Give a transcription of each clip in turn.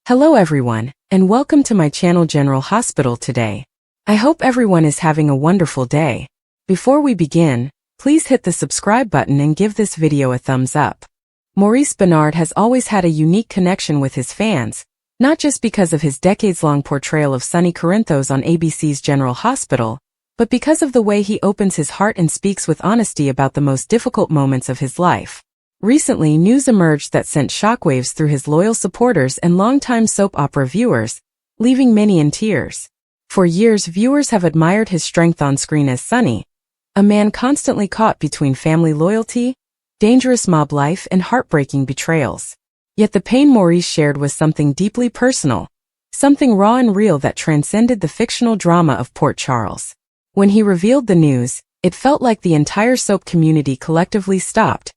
Hello everyone, and welcome to my channel General Hospital today. I hope everyone is having a wonderful day. Before we begin, please hit the subscribe button and give this video a thumbs up. Maurice Benard has always had a unique connection with his fans, not just because of his decades-long portrayal of Sonny Corinthos on ABC's General Hospital, but because of the way he opens his heart and speaks with honesty about the most difficult moments of his life. Recently, news emerged that sent shockwaves through his loyal supporters and longtime soap opera viewers, leaving many in tears. For years, viewers have admired his strength on screen as Sonny, a man constantly caught between family loyalty, dangerous mob life, and heartbreaking betrayals. Yet the pain Maurice shared was something deeply personal, something raw and real that transcended the fictional drama of Port Charles. When he revealed the news, it felt like the entire soap community collectively stopped,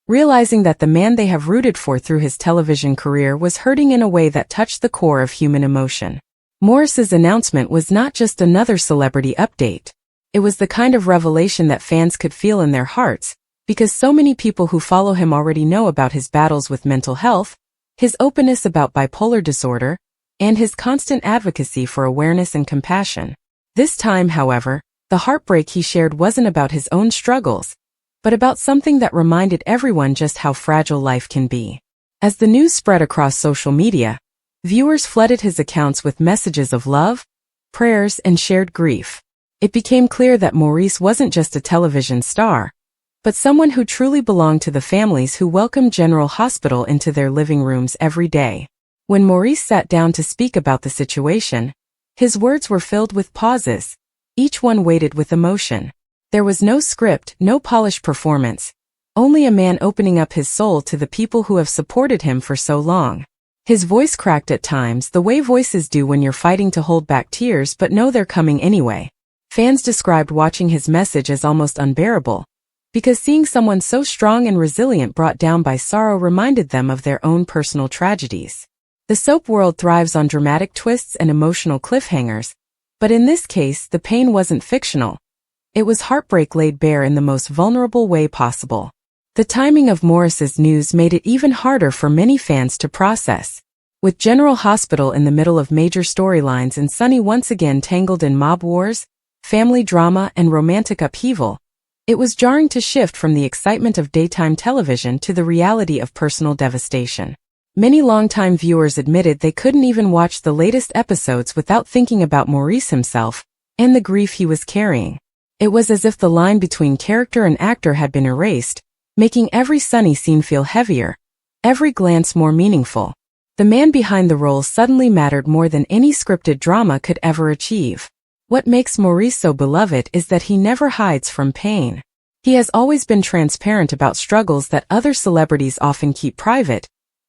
realizing that the man they have rooted for through his television career was hurting in a way that touched the core of human emotion. Maurice's announcement was not just another celebrity update. It was the kind of revelation that fans could feel in their hearts, because so many people who follow him already know about his battles with mental health, his openness about bipolar disorder, and his constant advocacy for awareness and compassion. This time, however, the heartbreak he shared wasn't about his own struggles, but about something that reminded everyone just how fragile life can be. As the news spread across social media, viewers flooded his accounts with messages of love, prayers, and shared grief. It became clear that Maurice wasn't just a television star, but someone who truly belonged to the families who welcomed General Hospital into their living rooms every day. When Maurice sat down to speak about the situation, his words were filled with pauses, each one weighted with emotion. There was no script, no polished performance, only a man opening up his soul to the people who have supported him for so long. His voice cracked at times, the way voices do when you're fighting to hold back tears but know they're coming anyway. Fans described watching his message as almost unbearable, because seeing someone so strong and resilient brought down by sorrow reminded them of their own personal tragedies. The soap world thrives on dramatic twists and emotional cliffhangers, but in this case, the pain wasn't fictional. It was heartbreak laid bare in the most vulnerable way possible. The timing of Maurice's news made it even harder for many fans to process. With General Hospital in the middle of major storylines and Sonny once again tangled in mob wars, family drama, and romantic upheaval, it was jarring to shift from the excitement of daytime television to the reality of personal devastation. Many longtime viewers admitted they couldn't even watch the latest episodes without thinking about Maurice himself and the grief he was carrying. It was as if the line between character and actor had been erased, making every Sonny scene feel heavier, every glance more meaningful. The man behind the role suddenly mattered more than any scripted drama could ever achieve. What makes Maurice so beloved is that he never hides from pain. He has always been transparent about struggles that other celebrities often keep private,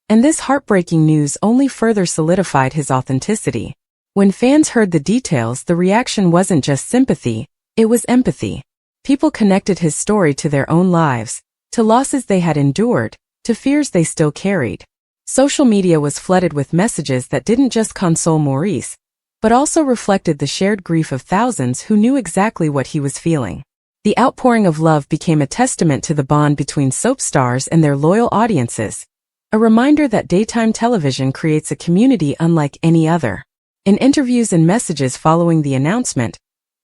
and this heartbreaking news only further solidified his authenticity. When fans heard the details, the reaction wasn't just sympathy, it was empathy. People connected his story to their own lives, to losses they had endured, to fears they still carried. Social media was flooded with messages that didn't just console Maurice, but also reflected the shared grief of thousands who knew exactly what he was feeling. The outpouring of love became a testament to the bond between soap stars and their loyal audiences, a reminder that daytime television creates a community unlike any other. In interviews and messages following the announcement,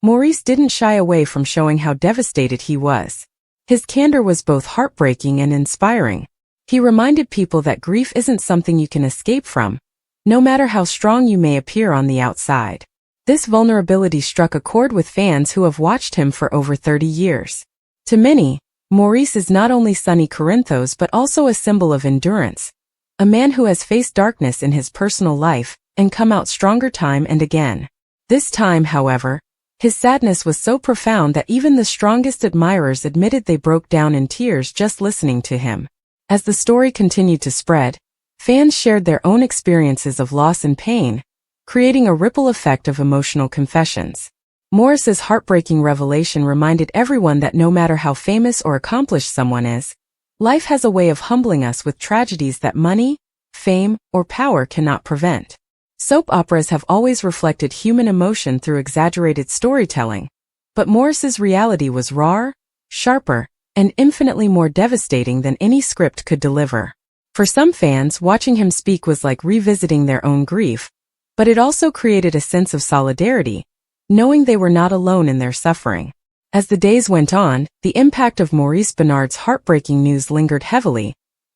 Maurice didn't shy away from showing how devastated he was. His candor was both heartbreaking and inspiring. He reminded people that grief isn't something you can escape from, no matter how strong you may appear on the outside. This vulnerability struck a chord with fans who have watched him for over 30 years. To many, Maurice is not only Sonny Corinthos but also a symbol of endurance, a man who has faced darkness in his personal life and come out stronger time and again. This time, however, his sadness was so profound that even the strongest admirers admitted they broke down in tears just listening to him. As the story continued to spread, fans shared their own experiences of loss and pain, creating a ripple effect of emotional confessions. Maurice's heartbreaking revelation reminded everyone that no matter how famous or accomplished someone is, life has a way of humbling us with tragedies that money, fame, or power cannot prevent. Soap operas have always reflected human emotion through exaggerated storytelling, but Maurice's reality was rawer, sharper, and infinitely more devastating than any script could deliver. For some fans, watching him speak was like revisiting their own grief, but it also created a sense of solidarity, knowing they were not alone in their suffering. As the days went on, the impact of Maurice Benard's heartbreaking news lingered heavily,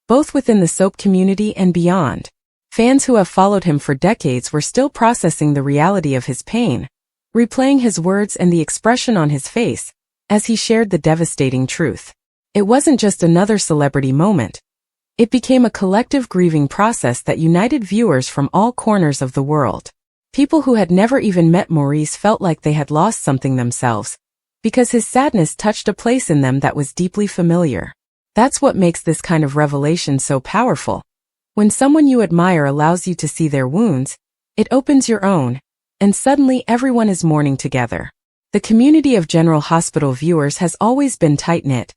both within the soap community and beyond. Fans who have followed him for decades were still processing the reality of his pain, replaying his words and the expression on his face as he shared the devastating truth. It wasn't just another celebrity moment. It became a collective grieving process that united viewers from all corners of the world. People who had never even met Maurice felt like they had lost something themselves, because his sadness touched a place in them that was deeply familiar. That's what makes this kind of revelation so powerful. When someone you admire allows you to see their wounds, it opens your own, and suddenly everyone is mourning together. The community of General Hospital viewers has always been tight-knit,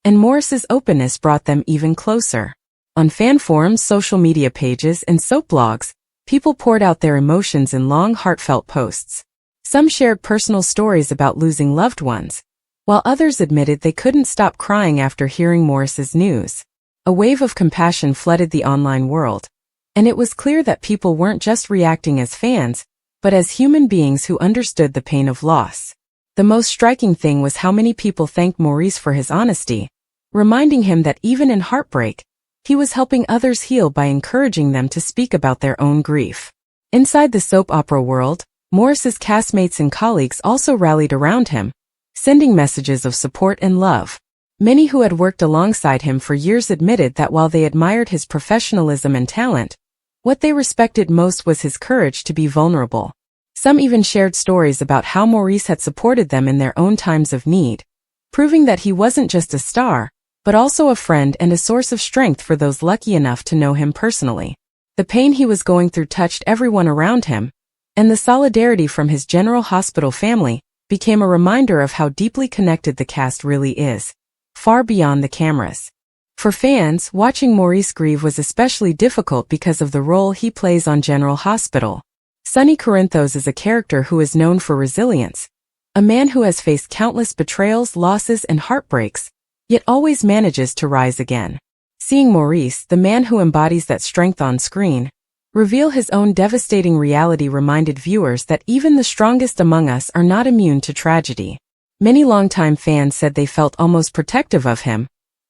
and Maurice's openness brought them even closer. On fan forums, social media pages, and soap blogs, people poured out their emotions in long, heartfelt posts. Some shared personal stories about losing loved ones, while others admitted they couldn't stop crying after hearing Maurice's news. A wave of compassion flooded the online world, and it was clear that people weren't just reacting as fans, but as human beings who understood the pain of loss. The most striking thing was how many people thanked Maurice for his honesty, reminding him that even in heartbreak, he was helping others heal by encouraging them to speak about their own grief. Inside the soap opera world, Maurice's castmates and colleagues also rallied around him, sending messages of support and love. Many who had worked alongside him for years admitted that while they admired his professionalism and talent, what they respected most was his courage to be vulnerable. Some even shared stories about how Maurice had supported them in their own times of need, proving that he wasn't just a star, but also a friend and a source of strength for those lucky enough to know him personally. The pain he was going through touched everyone around him, and the solidarity from his General Hospital family became a reminder of how deeply connected the cast really is, far beyond the cameras. For fans, watching Maurice grieve was especially difficult because of the role he plays on General Hospital. Sonny Corinthos is a character who is known for resilience, a man who has faced countless betrayals, losses, and heartbreaks, yet always manages to rise again. Seeing Maurice, the man who embodies that strength on screen, reveal his own devastating reality reminded viewers that even the strongest among us are not immune to tragedy. Many longtime fans said they felt almost protective of him,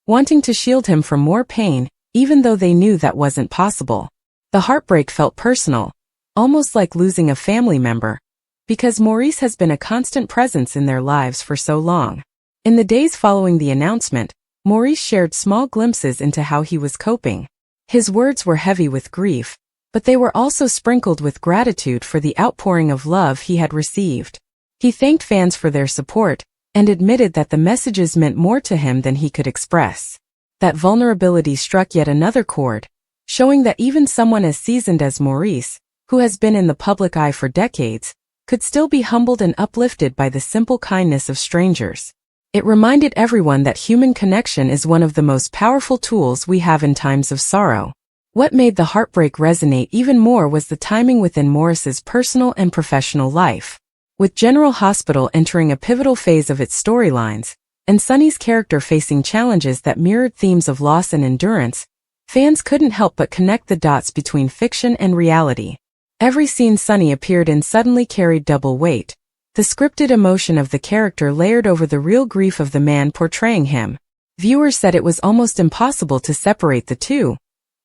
wanting to shield him from more pain, even though they knew that wasn't possible. The heartbreak felt personal, almost like losing a family member, because Maurice has been a constant presence in their lives for so long. In the days following the announcement, Maurice shared small glimpses into how he was coping. His words were heavy with grief, but they were also sprinkled with gratitude for the outpouring of love he had received. He thanked fans for their support, and admitted that the messages meant more to him than he could express. That vulnerability struck yet another chord, showing that even someone as seasoned as Maurice, who has been in the public eye for decades, could still be humbled and uplifted by the simple kindness of strangers. It reminded everyone that human connection is one of the most powerful tools we have in times of sorrow. What made the heartbreak resonate even more was the timing within Maurice's personal and professional life. With General Hospital entering a pivotal phase of its storylines, and Sonny's character facing challenges that mirrored themes of loss and endurance, fans couldn't help but connect the dots between fiction and reality. Every scene Sonny appeared in suddenly carried double weight, the scripted emotion of the character layered over the real grief of the man portraying him. Viewers said it was almost impossible to separate the two,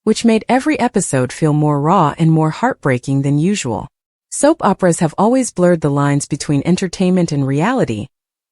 which made every episode feel more raw and more heartbreaking than usual. Soap operas have always blurred the lines between entertainment and reality,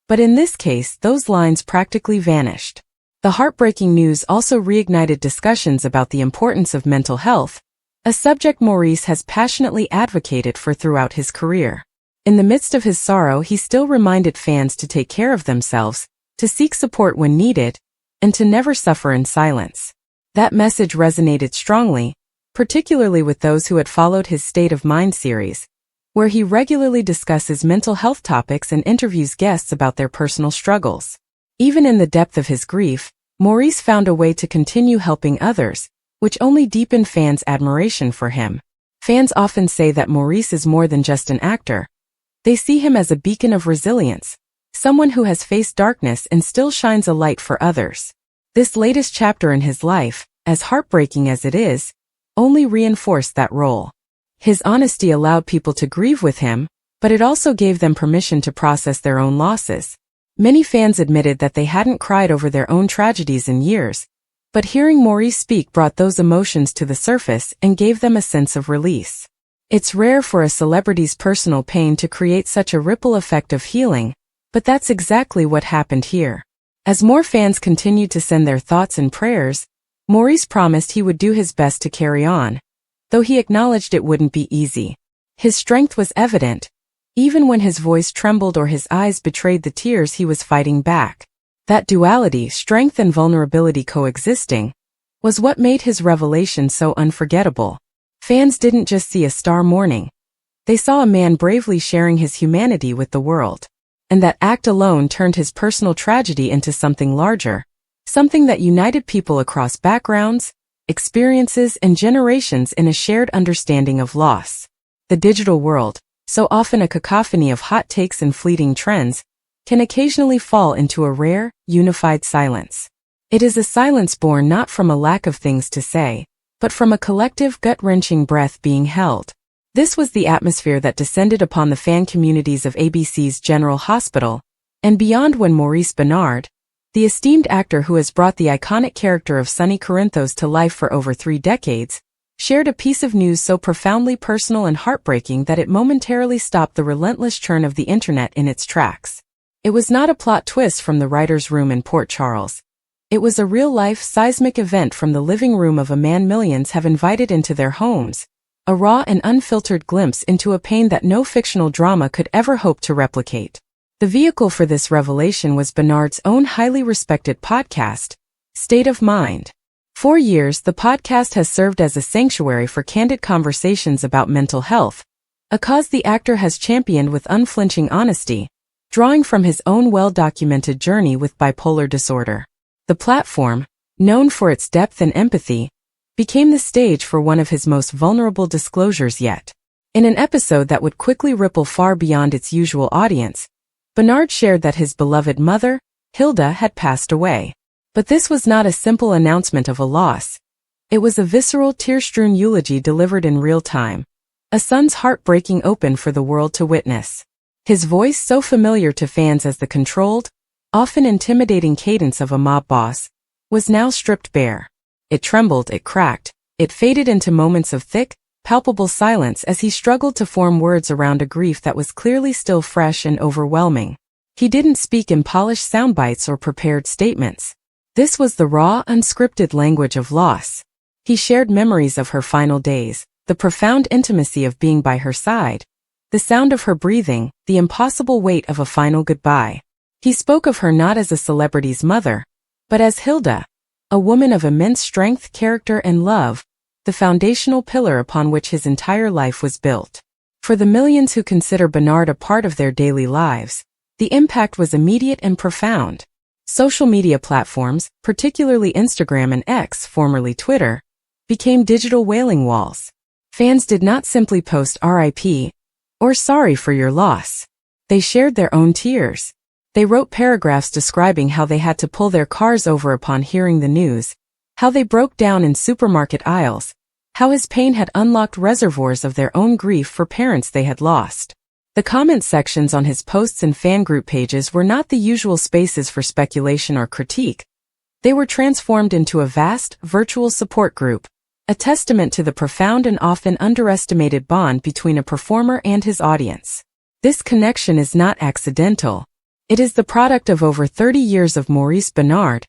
but in this case, those lines practically vanished. The heartbreaking news also reignited discussions about the importance of mental health, a subject Maurice has passionately advocated for throughout his career. In the midst of his sorrow, he still reminded fans to take care of themselves, to seek support when needed, and to never suffer in silence. That message resonated strongly, particularly with those who had followed his State of Mind series, where he regularly discusses mental health topics and interviews guests about their personal struggles. Even in the depth of his grief, Maurice found a way to continue helping others, which only deepened fans' admiration for him. Fans often say that Maurice is more than just an actor. They see him as a beacon of resilience, someone who has faced darkness and still shines a light for others. This latest chapter in his life, as heartbreaking as it is, only reinforced that role. His honesty allowed people to grieve with him, but it also gave them permission to process their own losses. Many fans admitted that they hadn't cried over their own tragedies in years, but hearing Maurice speak brought those emotions to the surface and gave them a sense of release. It's rare for a celebrity's personal pain to create such a ripple effect of healing, but that's exactly what happened here. As more fans continued to send their thoughts and prayers, Maurice promised he would do his best to carry on, though he acknowledged it wouldn't be easy. His strength was evident, even when his voice trembled or his eyes betrayed the tears he was fighting back. That duality, strength and vulnerability coexisting, was what made his revelation so unforgettable. Fans didn't just see a star mourning. They saw a man bravely sharing his humanity with the world. And that act alone turned his personal tragedy into something larger, something that united people across backgrounds, experiences, and generations in a shared understanding of loss. The digital world, so often a cacophony of hot takes and fleeting trends, can occasionally fall into a rare, unified silence. It is a silence born not from a lack of things to say, but from a collective gut-wrenching breath being held. This was the atmosphere that descended upon the fan communities of ABC's General Hospital, and beyond when Maurice Benard, the esteemed actor who has brought the iconic character of Sonny Corinthos to life for over 3 decades, shared a piece of news so profoundly personal and heartbreaking that it momentarily stopped the relentless churn of the internet in its tracks. It was not a plot twist from the writer's room in Port Charles. It was a real-life, seismic event from the living room of a man millions have invited into their homes, a raw and unfiltered glimpse into a pain that no fictional drama could ever hope to replicate. The vehicle for this revelation was Benard's own highly respected podcast, State of Mind. For years, the podcast has served as a sanctuary for candid conversations about mental health, a cause the actor has championed with unflinching honesty, drawing from his own well-documented journey with bipolar disorder. The platform, known for its depth and empathy, became the stage for one of his most vulnerable disclosures yet. In an episode that would quickly ripple far beyond its usual audience, Benard shared that his beloved mother, Hilda, had passed away. But this was not a simple announcement of a loss. It was a visceral, tear-strewn eulogy delivered in real time, a son's heart breaking open for the world to witness. His voice, so familiar to fans as the controlled, often intimidating cadence of a mob boss, was now stripped bare. It trembled, it cracked, it faded into moments of thick, palpable silence as he struggled to form words around a grief that was clearly still fresh and overwhelming. He didn't speak in polished soundbites or prepared statements. This was the raw, unscripted language of loss. He shared memories of her final days, the profound intimacy of being by her side, the sound of her breathing, the impossible weight of a final goodbye. He spoke of her not as a celebrity's mother, but as Hilda, a woman of immense strength, character, and love, the foundational pillar upon which his entire life was built. For the millions who consider Benard a part of their daily lives, the impact was immediate and profound. Social media platforms, particularly Instagram and X, formerly Twitter, became digital wailing walls. Fans did not simply post RIP or sorry for your loss. They shared their own tears. They wrote paragraphs describing how they had to pull their cars over upon hearing the news, how they broke down in supermarket aisles, how his pain had unlocked reservoirs of their own grief for parents they had lost. The comment sections on his posts and fan group pages were not the usual spaces for speculation or critique. They were transformed into a vast, virtual support group, a testament to the profound and often underestimated bond between a performer and his audience. This connection is not accidental. It is the product of over 30 years of Maurice Benard,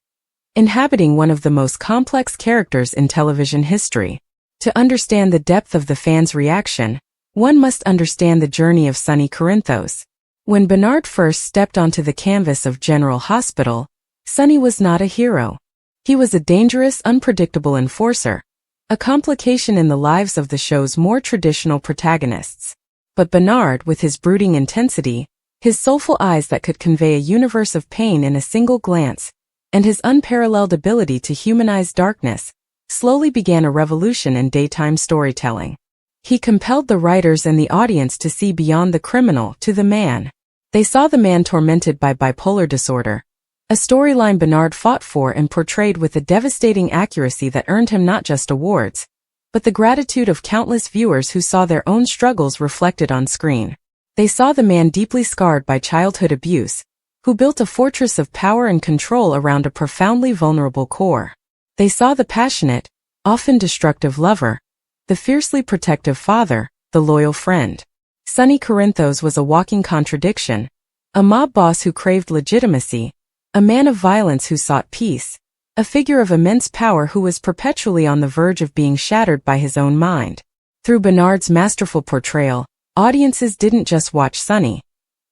inhabiting one of the most complex characters in television history. To understand the depth of the fans' reaction, one must understand the journey of Sonny Corinthos. When Benard first stepped onto the canvas of General Hospital, Sonny was not a hero. He was a dangerous, unpredictable enforcer, a complication in the lives of the show's more traditional protagonists. But Benard, with his brooding intensity, his soulful eyes that could convey a universe of pain in a single glance, and his unparalleled ability to humanize darkness, slowly began a revolution in daytime storytelling. He compelled the writers and the audience to see beyond the criminal to the man. They saw the man tormented by bipolar disorder, a storyline Benard fought for and portrayed with a devastating accuracy that earned him not just awards, but the gratitude of countless viewers who saw their own struggles reflected on screen. They saw the man deeply scarred by childhood abuse, who built a fortress of power and control around a profoundly vulnerable core. They saw the passionate, often destructive lover, the fiercely protective father, the loyal friend. Sonny Corinthos was a walking contradiction, a mob boss who craved legitimacy, a man of violence who sought peace, a figure of immense power who was perpetually on the verge of being shattered by his own mind. Through Benard's masterful portrayal, audiences didn't just watch Sonny.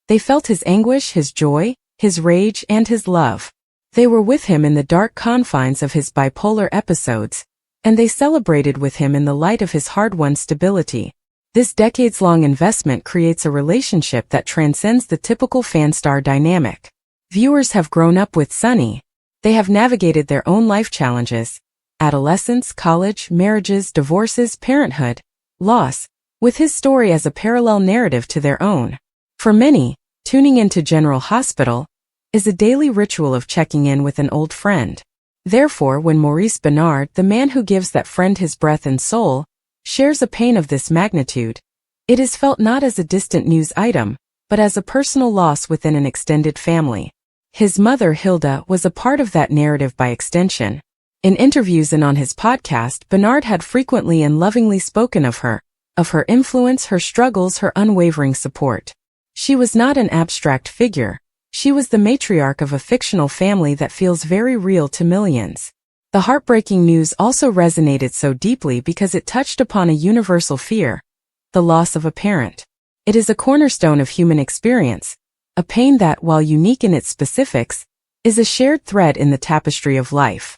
They felt his anguish, his joy, his rage, and his love. They were with him in the dark confines of his bipolar episodes, and they celebrated with him in the light of his hard-won stability. This decades-long investment creates a relationship that transcends the typical fan-star dynamic. Viewers have grown up with Sonny. They have navigated their own life challenges, adolescence, college, marriages, divorces, parenthood, loss, with his story as a parallel narrative to their own. For many, tuning into General Hospital is a daily ritual of checking in with an old friend. Therefore, when Maurice Benard, the man who gives that friend his breath and soul, shares a pain of this magnitude, it is felt not as a distant news item, but as a personal loss within an extended family. His mother, Hilda, was a part of that narrative by extension. In interviews and on his podcast, Benard had frequently and lovingly spoken of her influence, her struggles, her unwavering support. She was not an abstract figure. She was the matriarch of a fictional family that feels very real to millions. The heartbreaking news also resonated so deeply because it touched upon a universal fear, the loss of a parent. It is a cornerstone of human experience, a pain that, while unique in its specifics, is a shared thread in the tapestry of life.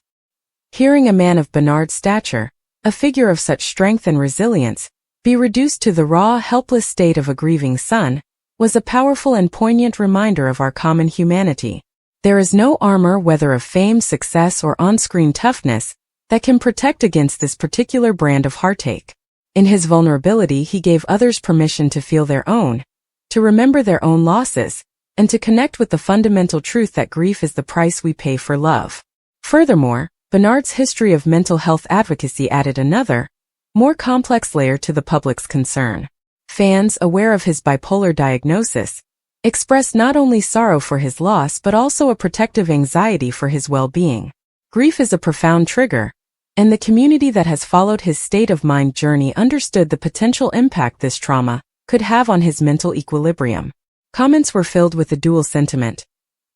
Hearing a man of Benard's stature, a figure of such strength and resilience, be reduced to the raw, helpless state of a grieving son, was a powerful and poignant reminder of our common humanity. There is no armor, whether of fame, success, or on-screen toughness, that can protect against this particular brand of heartache. In his vulnerability, he gave others permission to feel their own, to remember their own losses, and to connect with the fundamental truth that grief is the price we pay for love. Furthermore, Benard's history of mental health advocacy added another, more complex layer to the public's concern. Fans, aware of his bipolar diagnosis, expressed not only sorrow for his loss but also a protective anxiety for his well-being. Grief is a profound trigger, and the community that has followed his state-of-mind journey understood the potential impact this trauma could have on his mental equilibrium. Comments were filled with the dual sentiment,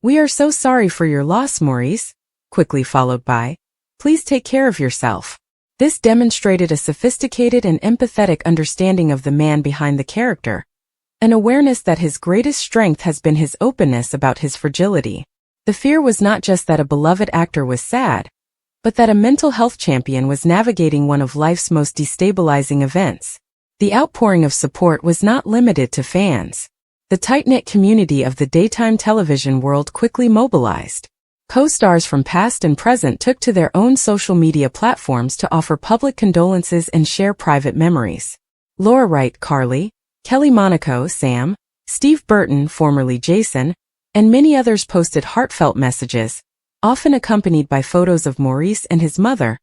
"We are so sorry for your loss, Maurice," quickly followed by, "Please take care of yourself." This demonstrated a sophisticated and empathetic understanding of the man behind the character, an awareness that his greatest strength has been his openness about his fragility. The fear was not just that a beloved actor was sad, but that a mental health champion was navigating one of life's most destabilizing events. The outpouring of support was not limited to fans. The tight-knit community of the daytime television world quickly mobilized. Co-stars from past and present took to their own social media platforms to offer public condolences and share private memories. Laura Wright, Carly, Kelly Monaco, Sam, Steve Burton, formerly Jason, and many others posted heartfelt messages, often accompanied by photos of Maurice and his mother,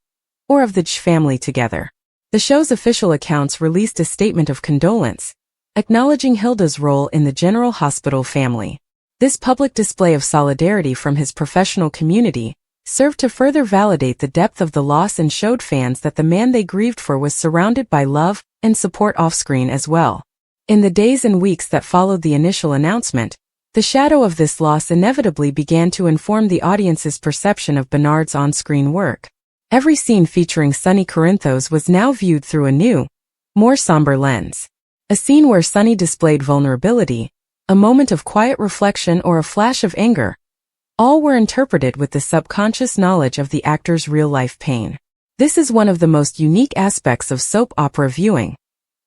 or of the family together. The show's official accounts released a statement of condolence, acknowledging Hilda's role in the General Hospital family. This public display of solidarity from his professional community served to further validate the depth of the loss and showed fans that the man they grieved for was surrounded by love and support off-screen as well. In the days and weeks that followed the initial announcement, the shadow of this loss inevitably began to inform the audience's perception of Benard's on-screen work. Every scene featuring Sonny Corinthos was now viewed through a new, more somber lens. A scene where Sonny displayed vulnerability, a moment of quiet reflection, or a flash of anger, all were interpreted with the subconscious knowledge of the actor's real-life pain. This is one of the most unique aspects of soap opera viewing.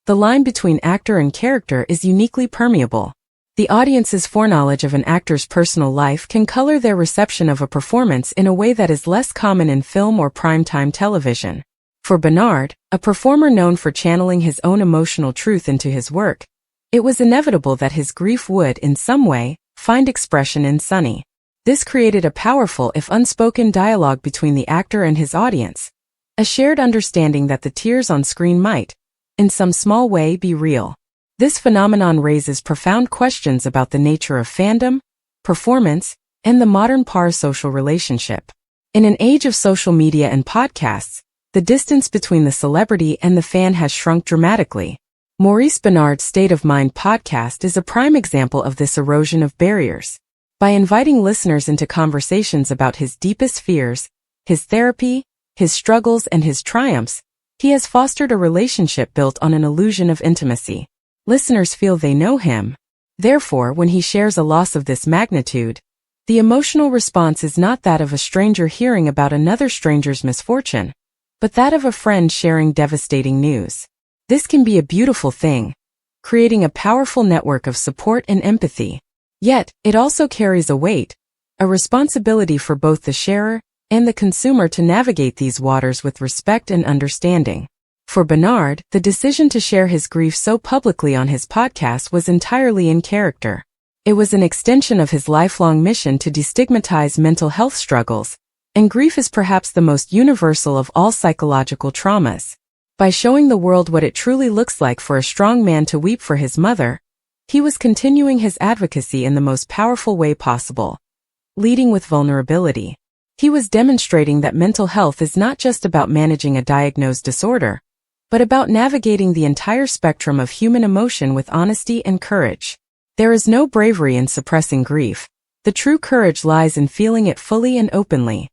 The line between actor and character is uniquely permeable. The audience's foreknowledge of an actor's personal life can color their reception of a performance in a way that is less common in film or primetime television. For Benard, a performer known for channeling his own emotional truth into his work, it was inevitable that his grief would, in some way, find expression in Sonny. This created a powerful if unspoken dialogue between the actor and his audience, a shared understanding that the tears on screen might, in some small way, be real. This phenomenon raises profound questions about the nature of fandom, performance, and the modern parasocial relationship. In an age of social media and podcasts, the distance between the celebrity and the fan has shrunk dramatically. Maurice Benard's State of Mind podcast is a prime example of this erosion of barriers. By inviting listeners into conversations about his deepest fears, his therapy, his struggles, and his triumphs, he has fostered a relationship built on an illusion of intimacy. Listeners feel they know him. Therefore, when he shares a loss of this magnitude, the emotional response is not that of a stranger hearing about another stranger's misfortune, but that of a friend sharing devastating news. This can be a beautiful thing, creating a powerful network of support and empathy. Yet, it also carries a weight, a responsibility for both the sharer and the consumer to navigate these waters with respect and understanding. For Benard, the decision to share his grief so publicly on his podcast was entirely in character. It was an extension of his lifelong mission to destigmatize mental health struggles, and grief is perhaps the most universal of all psychological traumas. By showing the world what it truly looks like for a strong man to weep for his mother, he was continuing his advocacy in the most powerful way possible, leading with vulnerability. He was demonstrating that mental health is not just about managing a diagnosed disorder, but about navigating the entire spectrum of human emotion with honesty and courage. There is no bravery in suppressing grief. The true courage lies in feeling it fully and openly.